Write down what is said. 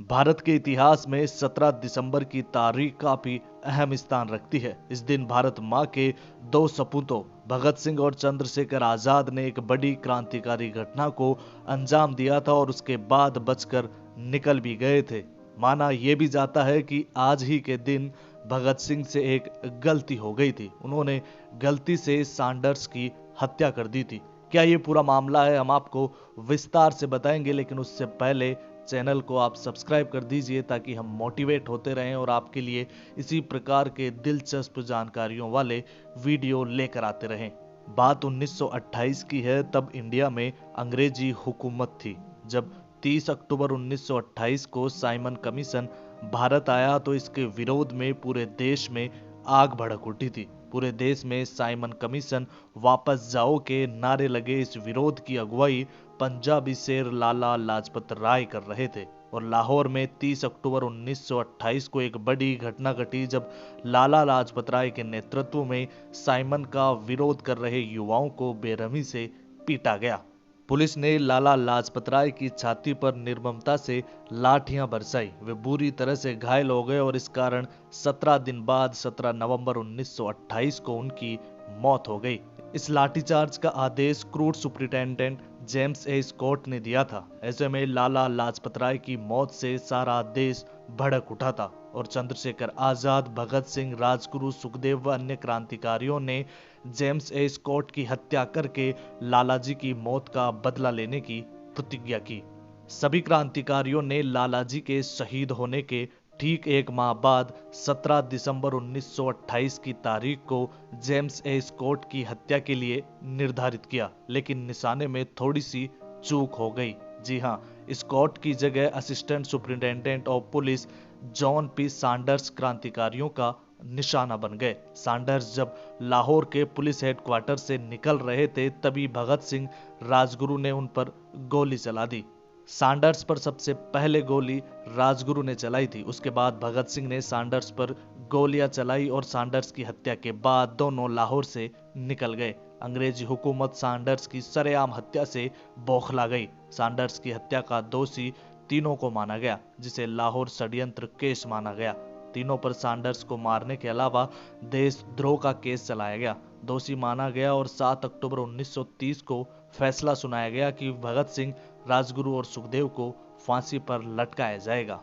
भारत के इतिहास में 17 दिसंबर की तारीख काफी अहम स्थान रखती है। इस दिन भारत माँ के दो सपूतों भगत सिंह और चंद्रशेखर आजाद ने एक बड़ी क्रांतिकारी घटना को अंजाम दिया था और उसके बाद बचकर निकल भी गए थे। माना यह भी जाता है कि आज ही के दिन भगत सिंह से एक गलती हो गई थी। उन्होंने गलती से सैंडर्स की हत्या कर दी थी। क्या ये पूरा मामला है, हम आपको विस्तार से बताएंगे, लेकिन उससे पहले चैनल को आप सब्सक्राइब कर दीजिए ताकि हम मोटिवेट होते रहें और आपके लिए इसी प्रकार के दिलचस्प जानकारियों वाले वीडियो लेकर आते रहें। बात 1928 की है। तब इंडिया में अंग्रेजी हुकूमत थी। जब 30 अक्टूबर 1928 को साइमन कमीशन भारत आया तो इसके विरोध में पूरे देश में आग भड़क उठी थी। पूरे देश में साइमन कमीशन वापस जाओ के नारे लगे। इस विरोध की अगुवाई पंजाबी शेर लाला लाजपत राय कर रहे थे और लाहौर में 30 अक्टूबर 1928 को एक बड़ी घटना घटी जब लाला लाजपत राय के नेतृत्व में साइमन का विरोध कर रहे युवाओं को बेरहमी से पीटा गया। पुलिस ने लाला लाजपत राय की छाती पर निर्ममता से लाठियां बरसाई। वे बुरी तरह से घायल हो गए और इस कारण 17 दिन बाद 17 नवंबर 1928 को उनकी मौत हो गई। इस लाठीचार्ज का आदेश क्रूड सुपरिटेंडेंट जेम्स ए स्कॉट ने दिया था। ऐसे में लाला लाजपत राय की मौत से सारा देश भड़क उठा था और चंद्रशेखर आजाद, भगत सिंह, राजगुरु, सुखदेव व अन्य क्रांतिकारियों ने जेम्स ए स्कॉट की हत्या करके लालाजी की मौत का बदला लेने की प्रतिज्ञा की। सभी क्रांतिकारियों ने लालाजी के शहीद होने के ठीक एक माह बाद 17 दिसंबर 1928 की तारीख को जेम्स ए स्कॉट की हत्या के लिए निर्धारित किया, लेकिन निशाने में थोड़ी सी चूक हो गई। जी हां, स्कॉट की जगह assistant superintendent of police John P Sanders क्रांतिकारियों का निशाना बन गए। सैंडर्स जब लाहौर के पुलिस हेडक्वार्टर से निकल रहे थे तभी भगत सिंह, राजगुरु ने उन पर गोली चला दी। सैंडर्स पर सबसे पहले गोली राजगुरु ने चलाई थी। उसके बाद भगत सिंह ने सैंडर्स पर गोलियां चलाई और सैंडर्स की हत्या के बाद दोनों लाहौर से निकल गए। अंग्रेजी हुकूमत सैंडर्स की सरेआम हत्या से बौखला गई। सैंडर्स की हत्या का दोषी तीनों को माना गया, जिसे लाहौर षड्यंत्र केस माना गया। तीनों पर सैंडर्स को मारने के अलावा देशद्रोह का केस चलाया गया, दोषी माना गया और 7 अक्टूबर 1930 को फैसला सुनाया गया कि भगत सिंह, राजगुरु और सुखदेव को फांसी पर लटकाया जाएगा।